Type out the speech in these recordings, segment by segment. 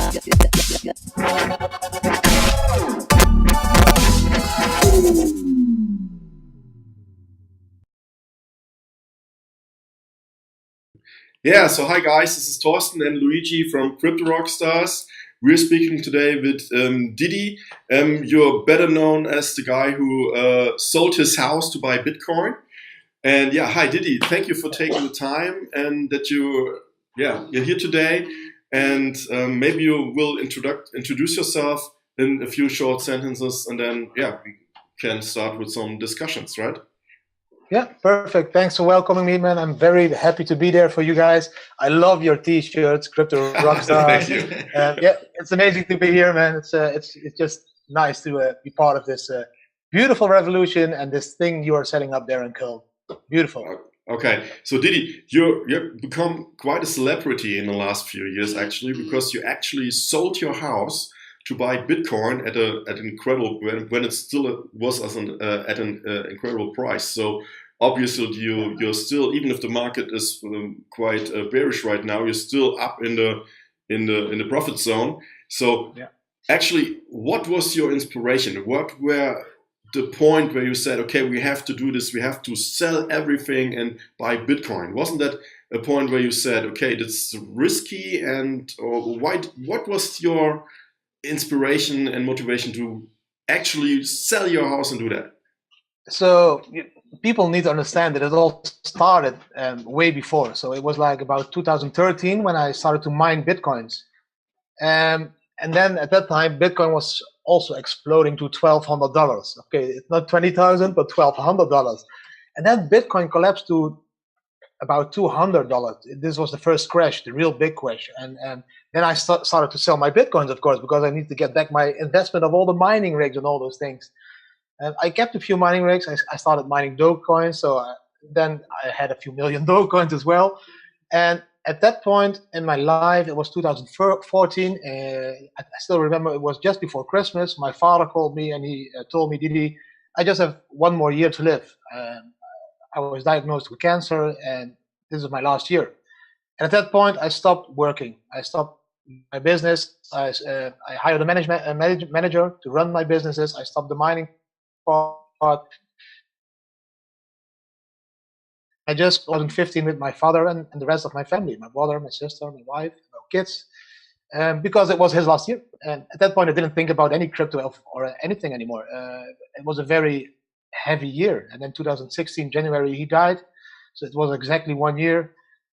Yeah, so hi guys, this is Torsten and Luigi from crypto-rockstars. We're speaking today with Didi. You're better known as the guy who sold his house to buy Bitcoin. And yeah, hi Didi, thank you for taking the time and that you're here today. And maybe you will introduce yourself in a few short sentences, and then we can start with some discussions, right? Yeah, perfect. Thanks for welcoming me, man. I'm very happy to be there for you guys. I love your T-shirts, Crypto Rockstars. Thank you. Yeah, it's amazing to be here, man. It's just nice to be part of this beautiful revolution and this thing you are setting up there in Köln. Beautiful. Okay, so Didi, you've become quite a celebrity in the last few years, actually, because you actually sold your house to buy Bitcoin at an incredible, when it still was at an incredible price. So obviously you're still, even if the market is quite bearish right now, you're still up in the profit zone. So actually, what was your inspiration? What were the point where you said, okay, we have to do this, we have to sell everything and buy Bitcoin? Wasn't that a point where you said, okay, that's risky, and or what was your inspiration and motivation to actually sell your house and do that? So people need to understand that it all started way before. So it was like about 2013 when I started to mine Bitcoins. And then at that time, Bitcoin was also exploding to $1,200. Okay, it's not 20,000, but $1,200. And then Bitcoin collapsed to about $200. This was the first crash, the real big crash. And then I started to sell my Bitcoins, of course, because I need to get back my investment of all the mining rigs and all those things. And I kept a few mining rigs. I started mining Dogecoin. So then I had a few million Dogecoins as well. And at that point in my life, it was 2014. I still remember it was just before Christmas. My father called me and he told me, Didi, I just have one more year to live. I was diagnosed with cancer, and this is my last year. And at that point, I stopped working. I stopped my business. I hired a manager to run my businesses. I stopped the mining part. I just wasn't 15 with my father and the rest of my family, my brother, my sister, my wife, my kids, because it was his last year. And at that point, I didn't think about any crypto or anything anymore. It was a very heavy year. And then 2016, January, he died. So it was exactly 1 year.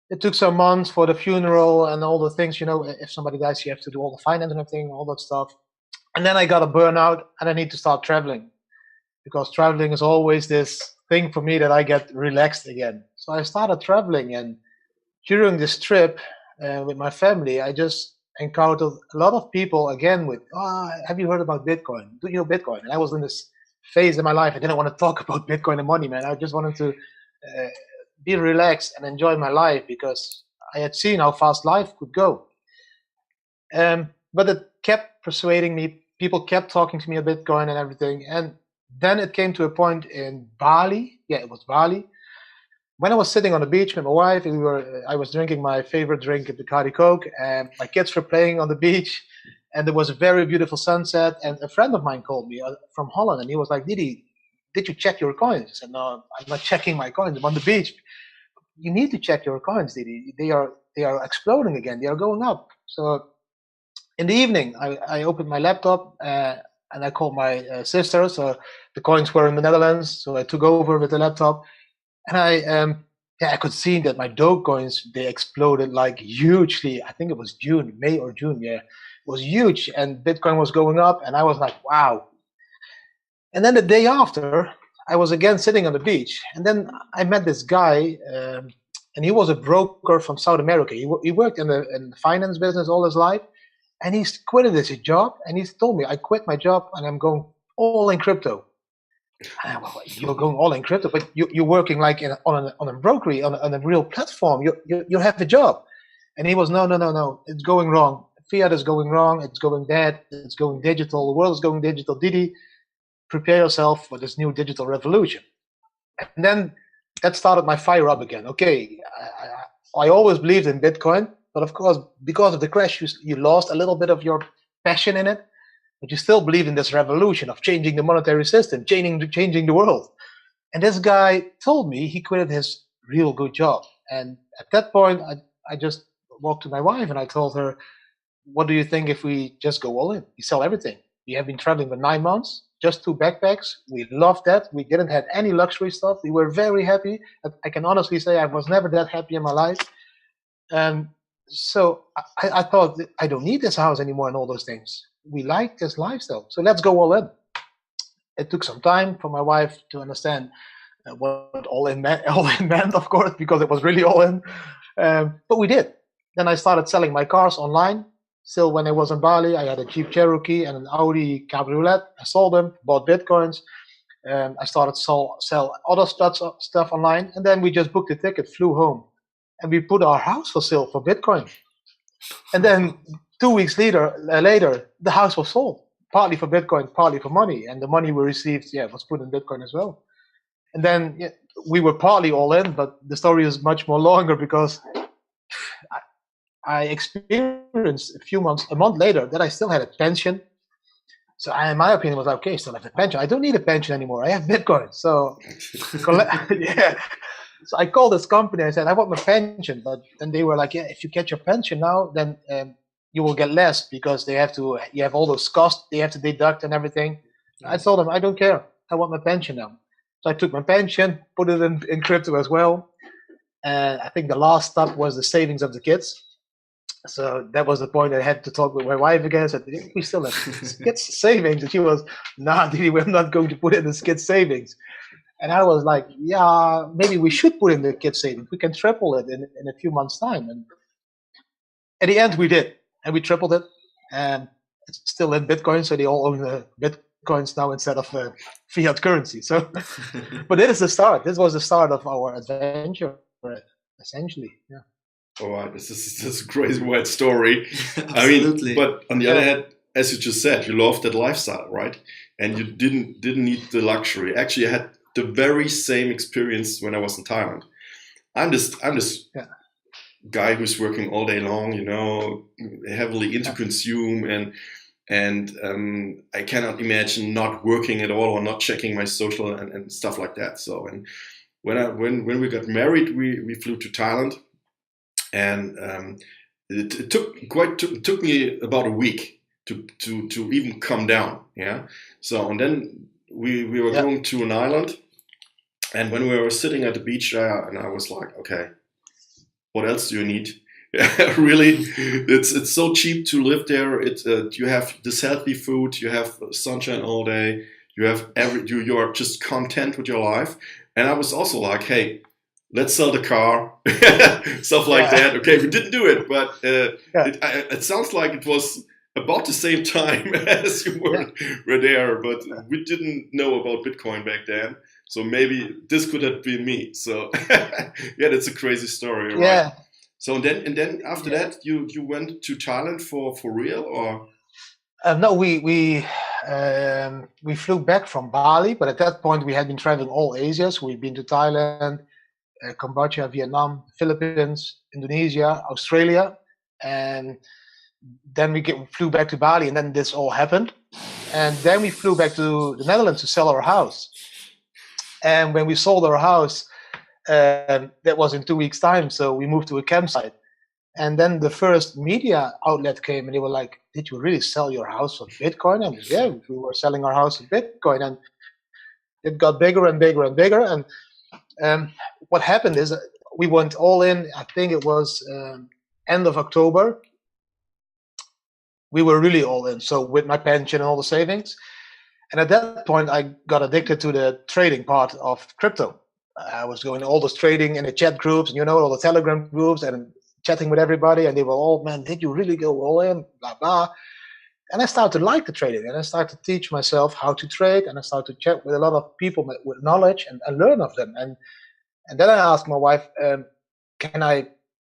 It took some months for the funeral and all the things, if somebody dies, you have to do all the finance and everything, all that stuff. And then I got a burnout and I need to start traveling, because traveling is always this thing for me that I get relaxed again. So I started traveling, and during this trip with my family, I just encountered a lot of people again with, have you heard about Bitcoin? Do you know Bitcoin? And I was in this phase in my life. I didn't want to talk about Bitcoin and money, man. I just wanted to be relaxed and enjoy my life, because I had seen how fast life could go. But it kept persuading me. People kept talking to me about Bitcoin and everything. And then it came to a point in Bali. Yeah, it was Bali. When I was sitting on the beach with my wife, I was drinking my favorite drink, the Bacardi Coke, and my kids were playing on the beach. And there was a very beautiful sunset. And a friend of mine called me from Holland, and he was like, Didi, did you check your coins? I said, no, I'm not checking my coins. I'm on the beach. You need to check your coins, Didi. They are exploding again. They are going up. So in the evening, I opened my laptop and I called my sister. So the coins were in the Netherlands. So I took over with the laptop. And I could see that my Dogecoins, they exploded like hugely. I think it was May or June. Yeah, it was huge. And Bitcoin was going up. And I was like, wow. And then the day after, I was again sitting on the beach. And then I met this guy, and he was a broker from South America. He worked in the finance business all his life. And he quitted his job. And he told me, I quit my job and I'm going all in crypto. And you're going all in crypto, but you're working like on a brokery, on a real platform. You have a job. And he was, no, it's going wrong. Fiat is going wrong. It's going dead. It's going digital. The world is going digital. Didi, prepare yourself for this new digital revolution. And then that started my fire up again. Okay, I always believed in Bitcoin, But of course, because of the crash, you lost a little bit of your passion in it, but you still believe in this revolution of changing the monetary system, changing the world. And this guy told me he quit his real good job. And at that point, I just walked to my wife and I told her, what do you think if we just go all in? We sell everything. We have been traveling for 9 months, just 2 backpacks. We loved that. We didn't have any luxury stuff. We were very happy. I can honestly say I was never that happy in my life. And so I thought, I don't need this house anymore and all those things. We like this lifestyle. So let's go all in. It took some time for my wife to understand what all in meant, of course, because it was really all in. But we did. Then I started selling my cars online. Still, when I was in Bali, I had a Jeep Cherokee and an Audi Cabriolet. I sold them, bought Bitcoins. I started sell other stuff online. And then we just booked a ticket, flew home. And we put our house for sale for Bitcoin. And then 2 weeks later, the house was sold. Partly for Bitcoin, partly for money. And the money we received, was put in Bitcoin as well. And then we were partly all in, but the story is much more longer because I experienced a month later, that I still had a pension. So in my opinion, was like, okay, still have a pension. I don't need a pension anymore. I have Bitcoin. So, So I called this company. I said, I want my pension. But then they were like, if you get your pension now, then you will get less because you have all those costs they have to deduct and everything. I told them, I don't care. I want my pension now. So I took my pension, put it in crypto as well. And I think the last step was the savings of the kids. So that was the point. I had to talk with my wife again. I said, we still have kids savings. And she was, nah, Didi, we're not going to put in the kids savings. And I was like, yeah, maybe we should put in the kids savings. We can triple it in a few months' time. And at the end, we did. And we tripled it. And it's still in Bitcoin. So they all own Bitcoins now instead of fiat currency. So, but it is the start. This was the start of our adventure, essentially. Yeah. All right, this is a crazy wild story. Absolutely. But on the other hand, as you just said, you loved that lifestyle, right? And you didn't need the luxury. Actually, I had the very same experience when I was in Thailand. I'm this guy who's working all day long, heavily into consume, and I cannot imagine not working at all or not checking my social and stuff like that. So, and when we got married, we flew to Thailand. And it took me about a week to even come down. Yeah. So and then we were going to an island, and when we were sitting at the beach there, and I was like, okay, what else do you need? Really, it's so cheap to live there. You have this healthy food, you have sunshine all day, you are just content with your life. And I was also like, hey, let's sell the car, stuff like that. Okay, we didn't do it, but it sounds like it was about the same time as you were there, but we didn't know about Bitcoin back then. So maybe this could have been me. So that's a crazy story, right? Yeah. So and then after that, you went to Thailand for real, or? No, we flew back from Bali, but at that point we had been traveling all Asia. So we've been to Thailand, Cambodia, Vietnam, Philippines, Indonesia, Australia, and then we flew back to Bali, and then this all happened. And then we flew back to the Netherlands to sell our house. And when we sold our house, that was in 2 weeks' time, so we moved to a campsite. And then the first media outlet came, and they were like, "Did you really sell your house for Bitcoin?" And yeah, we were selling our house for Bitcoin, and it got bigger and bigger and bigger. And what happened is we went all in. I think it was end of October. We were really all in. So with my pension and all the savings. And at that point, I got addicted to the trading part of crypto. I was going to all this trading in the chat groups, and all the Telegram groups, and chatting with everybody. And they were all, man, did you really go all in? Blah, blah. And I started to like the trading, and I started to teach myself how to trade, and I started to chat with a lot of people with knowledge and learn of them. And then I asked my wife, can I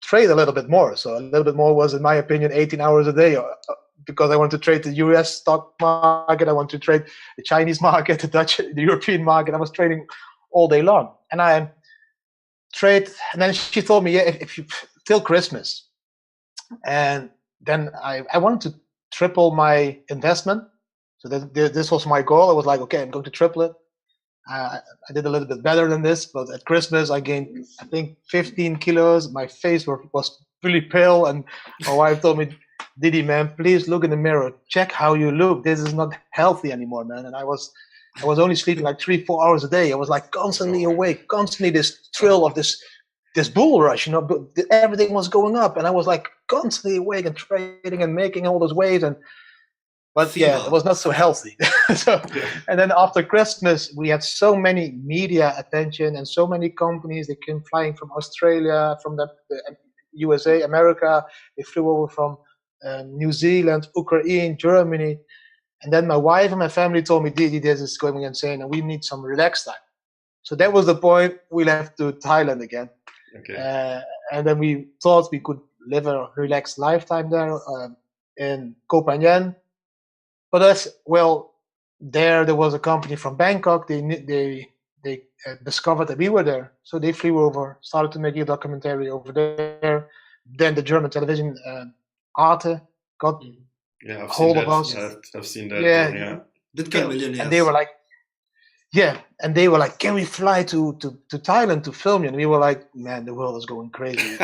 trade a little bit more? So a little bit more was, in my opinion, 18 hours a day, because I want to trade the US stock market, I want to trade the Chinese market, the European market. I was trading all day long. And I trade, and then she told me, if you till Christmas, And then I wanted to triple my investment. So this was my goal. I was like, okay, I'm going to triple it. I did a little bit better than this, but at Christmas I gained, I think, 15 kilos. My face was really pale, and my wife told me, Didi, man, please look in the mirror. Check how you look. This is not healthy anymore, man. And I was only sleeping like 3-4 hours a day. I was like constantly awake, constantly this thrill of this bull rush, but everything was going up, and I was like constantly awake and trading and making all those waves. But yeah, it was not so healthy. And then after Christmas, we had so many media attention and so many companies. They came flying from Australia, from the USA, America. They flew over from New Zealand, Ukraine, Germany. And then my wife and my family told me, Didi, this is going insane, and we need some relaxed time. So that was the point. We left to Thailand again. Okay. And then we thought we could live a relaxed lifetime there in Koh Phangan. But there was a company from Bangkok. They discovered that we were there, so they flew over, started to make a documentary over there. Then the German television Arte got hold of us. I've seen that. Yeah. Bitcoin millionaires. And they were like, can we fly to Thailand to film you? And we were like, man, the world is going crazy.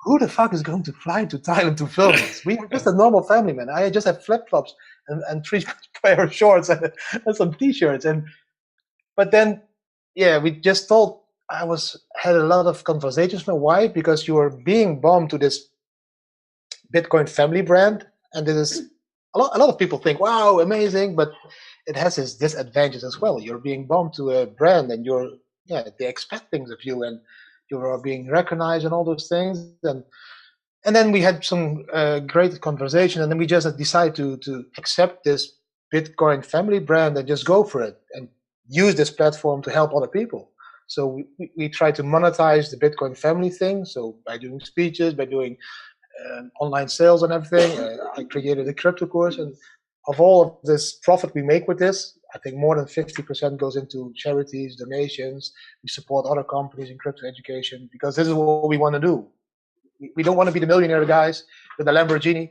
Who the fuck is going to fly to Thailand to film us? We were just a normal family, man. I just have flip-flops and 3 pair of shorts and some t-shirts. But then, yeah, we just thought had a lot of conversations. Why? Because you are being bombed to this Bitcoin family brand, and this is a lot of people think, wow, amazing, but it has its disadvantages as well. You're being bombed to a brand, and they expect things of you, and you are being recognized and all those things. And then we had some great conversation, and then we just decided to accept this Bitcoin family brand and just go for it and use this platform to help other people. So we try to monetize the Bitcoin family thing. So by doing speeches, by doing online sales and everything, I created a crypto course, and of all of this profit we make with this, I think more than 50% goes into charities, donations. We support other companies in crypto education, because this is what we want to do. We don't want to be the millionaire guys with a Lamborghini.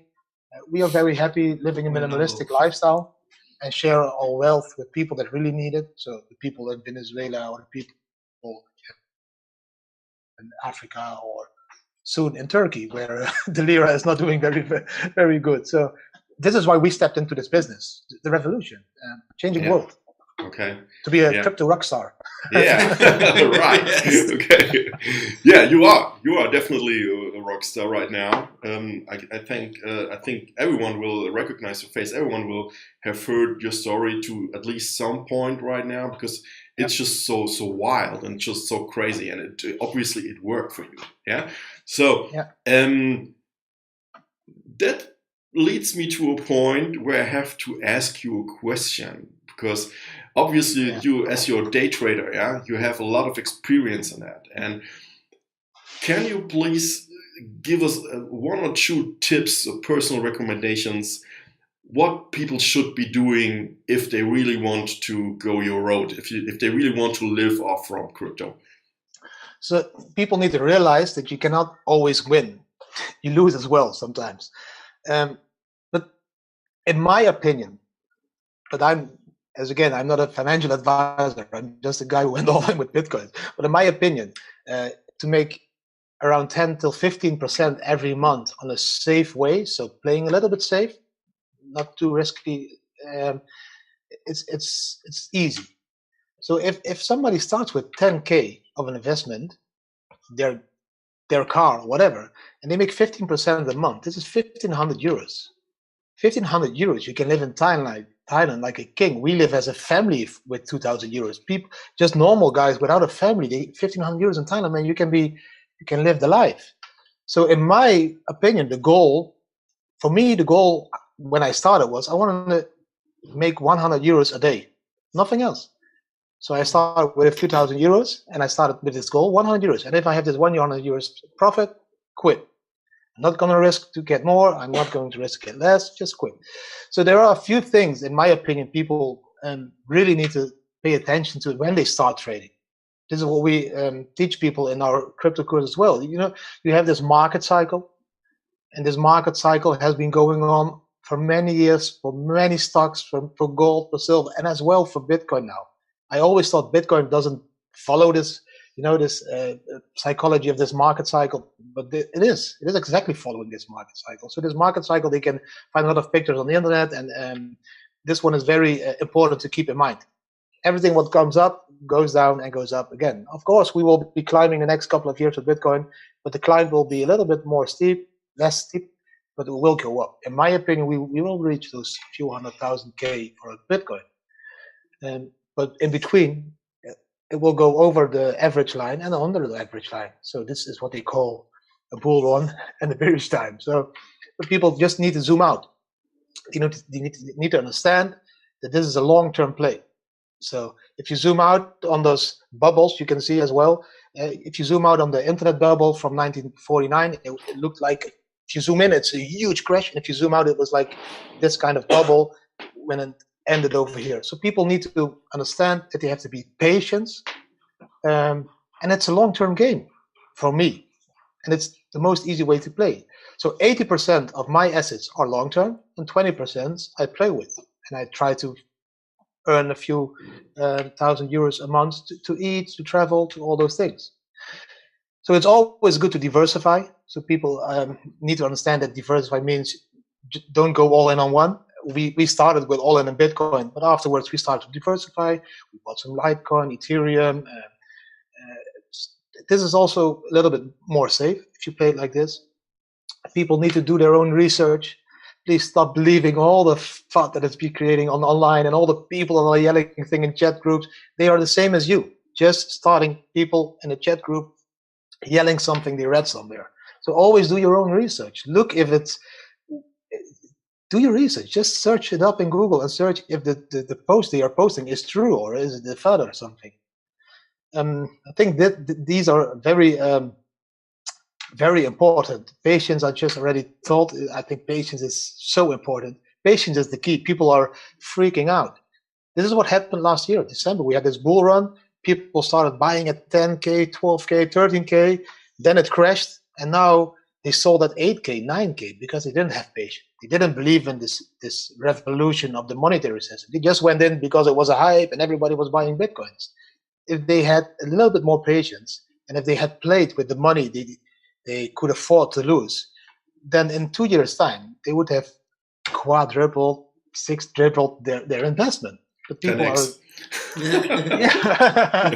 We are very happy living a minimalistic lifestyle and share our wealth with people that really need it. So the people in Venezuela, or the people in Africa, or soon in Turkey, where the lira is not doing very, very good. So this is why we stepped into this business, the revolution, changing world. Okay. To be a crypto rock star. Yeah. Right. Okay. Yeah, you are definitely a rock star right now. I think everyone will recognize your face. Everyone will have heard your story to at least some point right now, because it's just so wild and just so crazy, and obviously it worked for you. Yeah. So that leads me to a point where I have to ask you a question, because obviously you, as your day trader, you have a lot of experience in that. And can you please give us 1 or 2 tips or personal recommendations what people should be doing if they really want to go your road, if they really want to live off from crypto? So people need to realize that you cannot always win. You lose as well sometimes. But in my opinion, but I'm not a financial advisor. I'm just a guy who went all in with Bitcoin. But in my opinion, to make around 10 till 15% every month on a safe way, so playing a little bit safe, not too risky, it's easy. So if somebody starts with 10K of an investment, their car or whatever, and they make 15% a month, this is 1,500 euros. 1,500 euros, you can live in Thailand like a king. We live as a family with 2,000 euros. People, just normal guys without a family, 1,500 euros in Thailand, man, you can live the life. So in my opinion, the goal when I started was I wanted to make 100 euros a day, nothing else. So I started with 2,000 euros, and I started with this goal, 100 euros. And if I have this 100 euros profit, quit. I'm not going to risk to get more. I'm not going to risk to get less. Just quit. So there are a few things, in my opinion, people really need to pay attention to when they start trading. This is what we teach people in our crypto course as well. You have this market cycle. And this market cycle has been going on for many years, for many stocks, for gold, for silver, and as well for Bitcoin now. I always thought Bitcoin doesn't follow this, this psychology of this market cycle, but it is exactly following this market cycle. So this market cycle, they can find a lot of pictures on the internet, and this one is very important to keep in mind. Everything what comes up goes down and goes up again. Of course, we will be climbing the next couple of years with Bitcoin, but the climb will be a little bit more steep, less steep, but it will go up. In my opinion, we will reach those few 100,000 K for a Bitcoin. But in between, it will go over the average line and under the average line. So this is what they call a bull run and a bearish time. So people just need to zoom out. You need to understand that this is a long-term play. So if you zoom out on those bubbles, you can see as well, if you zoom out on the internet bubble from 1949, it looked like, if you zoom in, it's a huge crash. And if you zoom out, it was like this kind of bubble when it ended over here. So people need to understand that they have to be patient. And it's a long-term game for me. And it's the most easy way to play. So 80% of my assets are long-term and 20% I play with. And I try to earn a few €1,000 a month to eat, to travel, to all those things. So it's always good to diversify. So people need to understand that diversify means don't go all in on one. We started with all in Bitcoin, but afterwards we started to diversify. We bought some Litecoin, Ethereum. This is also a little bit more safe if you play it like this. People need to do their own research. Please stop believing all the FUD that it's been creating online and all the people that are yelling thing in chat groups. They are the same as you, just starting people in a chat group yelling something they read somewhere. So always do your own research. Look if it's, do your research. Just search it up in Google and search if the post they are posting is true or is it the FUD or something. I think that these are very very important. Patience, I just already told. I think patience is so important. Patience is the key. People are freaking out. This is what happened last year, December. We had this bull run. People started buying at 10K, 12K, 13K. Then it crashed, and now they sold at 8K, 9K because they didn't have patience. They didn't believe in this revolution of the monetary system. They just went in because it was a hype and everybody was buying Bitcoins. If they had a little bit more patience, and if they had played with the money they could afford to lose, then in 2 years' time, they would have quadrupled, six-tripled their investment. But people 10x. are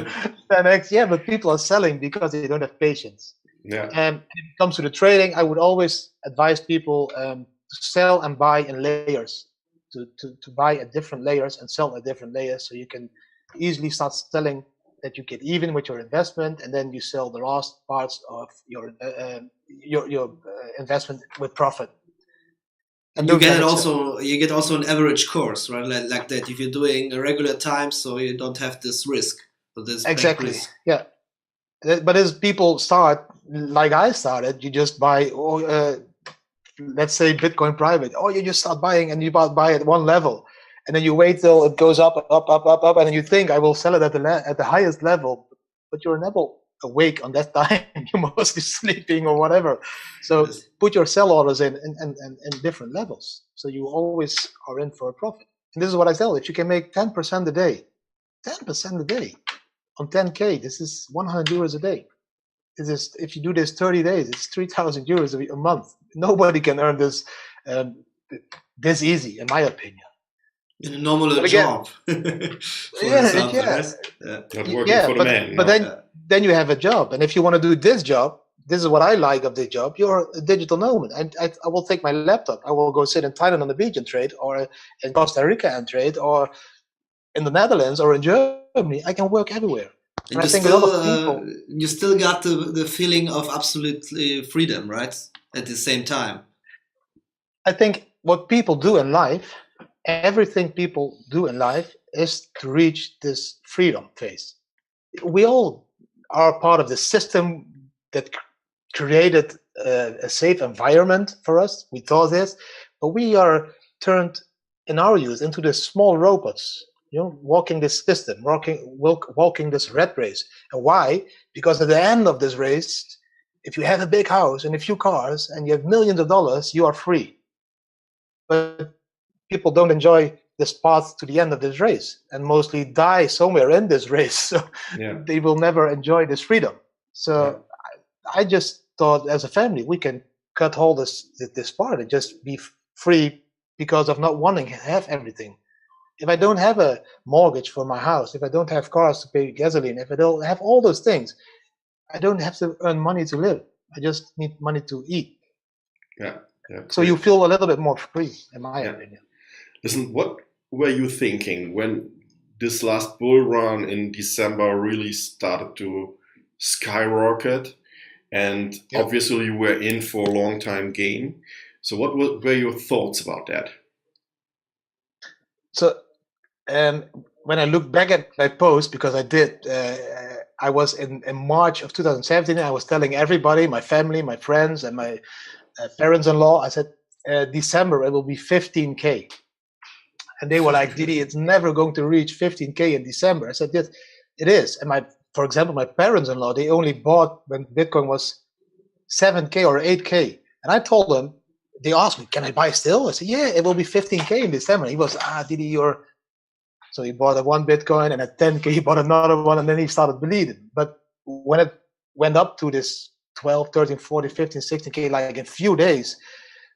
10x, yeah, but people are selling because they don't have patience. Yeah. And when it comes to the trading, I would always advise people to sell and buy in layers, to buy at different layers and sell at different layers, so you can easily start selling that you get even with your investment, and then you sell the last parts of your investment with profit. And you get also an average course, right? Like that, if you're doing a regular time, so you don't have this risk. So this exactly, yeah. But as people start, like I started, you just buy, let's say Bitcoin private. You just start buying, and you buy at one level. And then you wait till it goes up, and then you think I will sell it at the highest level, but you're never awake on that time. You're mostly sleeping or whatever. So put your sell orders in different levels, so you always are in for a profit. And this is what I tell: if you can make 10% a day, 10% a day on 10K, this is €100 a day. This is, if you do this 30 days, it's €3,000 a month. Nobody can earn this this easy, in my opinion. In a normal job. Not working for the man. But then you have a job, and if you want to do this job, this is what I like of this job. You're a digital nomad, and I will take my laptop. I will go sit in Thailand on the beach and trade, or in Costa Rica and trade, or in the Netherlands or in Germany. I can work everywhere. And I think a lot of people, you still got the feeling of absolute freedom, right? At the same time. I think what people do in life, everything people do in life, is to reach this freedom phase. We all are part of the system that created a safe environment for us. We thought this, but we are turned in our youth into the small robots, walking this system, walking this rat race. And why? Because at the end of this race, if you have a big house and a few cars and you have millions of dollars, you are free. But people don't enjoy this path to the end of this race and mostly die somewhere in this race. So they will never enjoy this freedom. So I just thought, as a family, we can cut all this part and just be free because of not wanting to have everything. If I don't have a mortgage for my house, if I don't have cars to pay gasoline, if I don't have all those things, I don't have to earn money to live. I just need money to eat. So you feel a little bit more free, in my opinion. Listen, what were you thinking when this last bull run in December really started to skyrocket? And obviously you were in for a long time gain. So what were your thoughts about that? So when I look back at my post, because I did, I was in March of 2017, I was telling everybody, my family, my friends, and my parents-in-law, I said, December, it will be 15K. And they were like, Didi, it's never going to reach 15K in December. I said, yes, it is. And for example, my parents-in-law, they only bought when Bitcoin was 7K or 8K. And I told them, they asked me, can I buy still? I said, yeah, it will be 15K in December. He was, Didi, you're... So he bought one Bitcoin, and at 10K, he bought another one, and then he started bleeding. But when it went up to this 12, 13, 14, 15, 16K, like in a few days,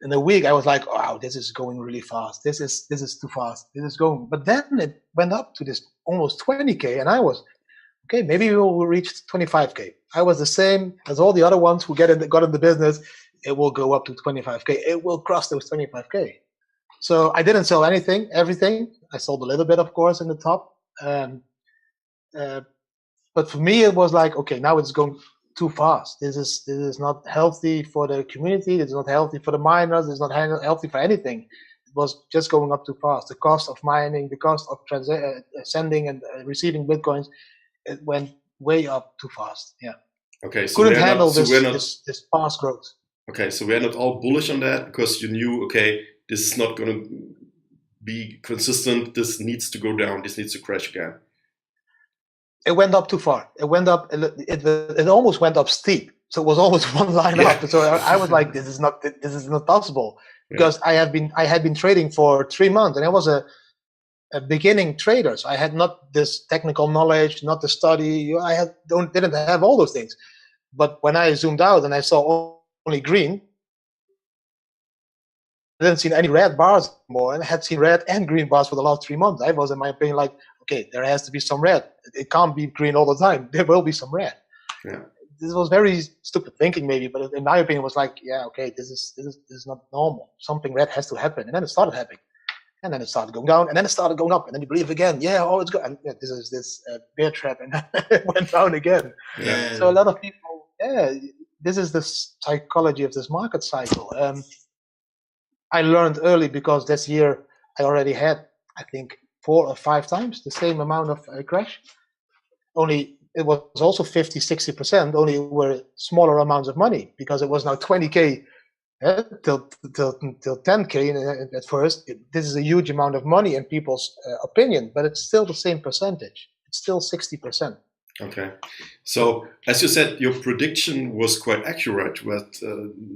in a week, I was like, wow, this is going really fast. This is too fast. This is going. But then it went up to this almost 20K, and I was, okay, maybe we will reach 25K. I was the same as all the other ones who got in the business. It will go up to 25K. It will cross those 25K. So I didn't sell everything. I sold a little bit, of course, in the top. But for me, it was like, okay, now it's going too fast. This is not healthy for the community. It's not healthy for the miners. It's not healthy for anything. It was just going up too fast. The cost of mining, the cost of sending and receiving Bitcoins, it went way up too fast. Yeah. Okay. So couldn't handle this fast growth. Okay, so we're not all bullish on that because you knew, okay, this is not going to be consistent. This needs to go down. This needs to crash again. It went up too far. It went up. It almost went up steep. So it was almost one line up. So I was like, this is not possible, because I had been trading for 3 months, and I was a beginning trader. So I had not this technical knowledge, not the study. I didn't have all those things. But when I zoomed out and I saw only green, I didn't see any red bars anymore, and I had seen red and green bars for the last 3 months. I was, in my opinion, like, okay, there has to be some red. It can't be green all the time. There will be some red. Yeah. This was very stupid thinking, maybe, but in my opinion, it was like, yeah, okay, this is not normal. Something red has to happen, and then it started happening, and then it started going down, and then it started going up, and then you believe again, yeah, oh, it's good. And this is this bear trap, and it went down again. Yeah. So a lot of people, this is the psychology of this market cycle. I learned early, because this year I already had, I think, 4 or 5 times the same amount of crash. Only it was also 50, 60%, only were smaller amounts of money, because it was now 20K till 10K at first. This is a huge amount of money in people's opinion, but it's still the same percentage. It's still 60%. Okay. So, as you said, your prediction was quite accurate. But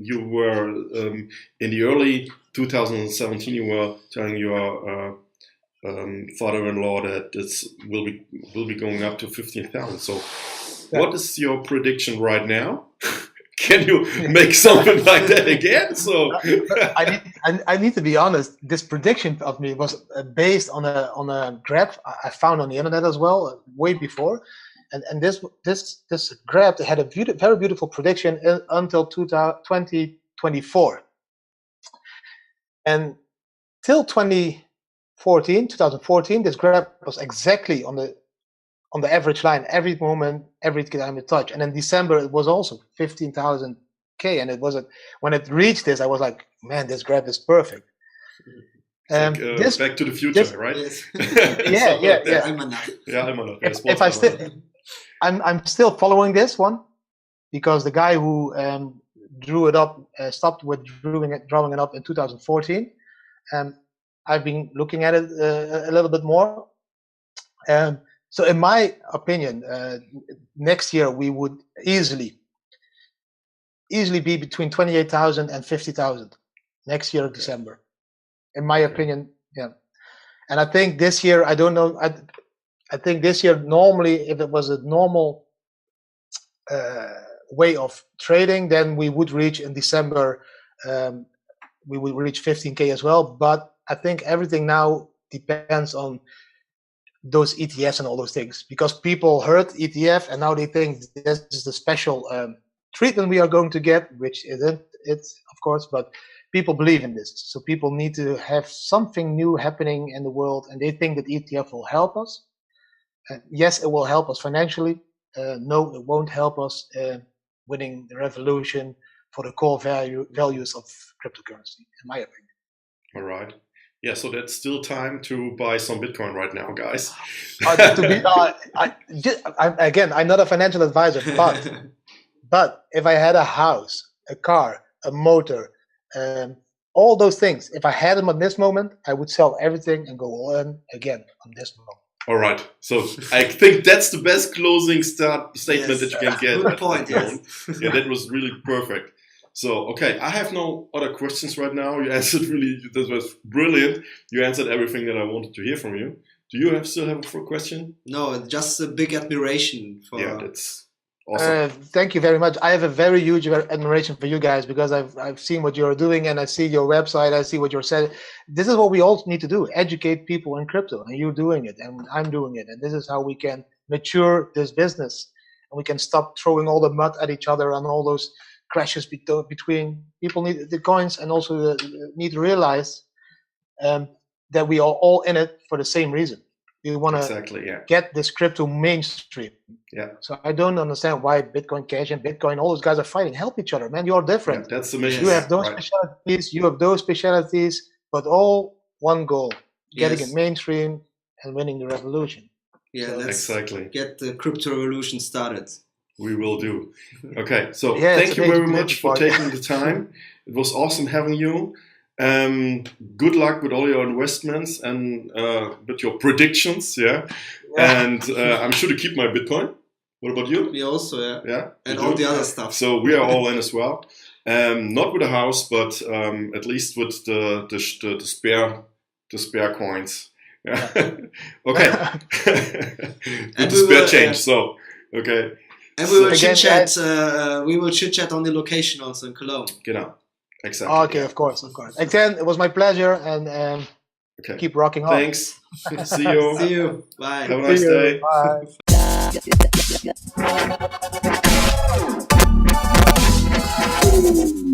you were, in the early 2017, you were telling your father-in-law that this will be going up to 15,000. So, what is your prediction right now? Can you make something like that again? So, I need to be honest. This prediction of me was based on a graph I found on the internet as well, way before. And this graph had a very beautiful prediction until 2024. And till 2014, this graph was exactly on the average line, every moment, every time it touched. And in December, it was also 15,000K. And it was when it reached this, I was like, man, this graph is perfect. Back to the Future, right? I'm still following this one, because the guy who drew it up stopped with drawing it up in 2014. I've been looking at it a little bit more. So in my opinion, next year we would easily easily be between 28,000 and 50,000 next year, December, in my opinion. Yeah. And I think this year, I don't know. I think this year, normally, if it was a normal way of trading, then we would reach in December, we would reach 15K as well. But I think everything now depends on those ETFs and all those things, because people heard ETF and now they think this is the special treatment we are going to get, which isn't it, of course, but people believe in this. So people need to have something new happening in the world, and they think that ETF will help us. Yes, it will help us financially. No, it won't help us winning the revolution for the core values of cryptocurrency, in my opinion. All right. Yeah, so that's still time to buy some Bitcoin right now, guys. Again, I'm not a financial advisor, but if I had a house, a car, a motor, all those things, if I had them at this moment, I would sell everything and go all in again on this moment. All right. So I think that's the best closing statement that you can get. Good point. Yes. Yeah, that was really perfect. So, okay, I have no other questions right now. You answered that was brilliant. You answered everything that I wanted to hear from you. Do you still have a question? No, just a big admiration for. Yeah, that's awesome. Thank you very much. I have a very huge admiration for you guys, because I've seen what you're doing, and I see your website. I see what you're saying. This is what we all need to do: educate people in crypto, and you're doing it, and I'm doing it, and this is how we can mature this business, and we can stop throwing all the mud at each other and all those crashes between people. Need the coins, and also need to realize that we are all in it for the same reason. We want to get this crypto mainstream. Yeah. So I don't understand why Bitcoin Cash and Bitcoin, all those guys are fighting. Help each other, man. You're different. Yeah, that's the mission. You have those specialties. You have those specialties, but all one goal: getting it mainstream and winning the revolution. Yeah, so let's get the crypto revolution started. We will do. Okay, so thank you very much for taking the time. It was awesome having you. Good luck with all your investments and with your predictions. Yeah. And I'm sure to keep my Bitcoin. What about you? Me also, yeah. Yeah. And all the other stuff. So we are all in as well. Not with a house, but at least with the spare coins. Yeah. Okay. With the spare change. So okay. And we will chit-chat. We will chit-chat on the location also in Cologne. Genau. Exactly. Okay, of course. Again, it was my pleasure, and keep rocking on. Thanks. See you. See you. Bye. Have a nice day. Bye.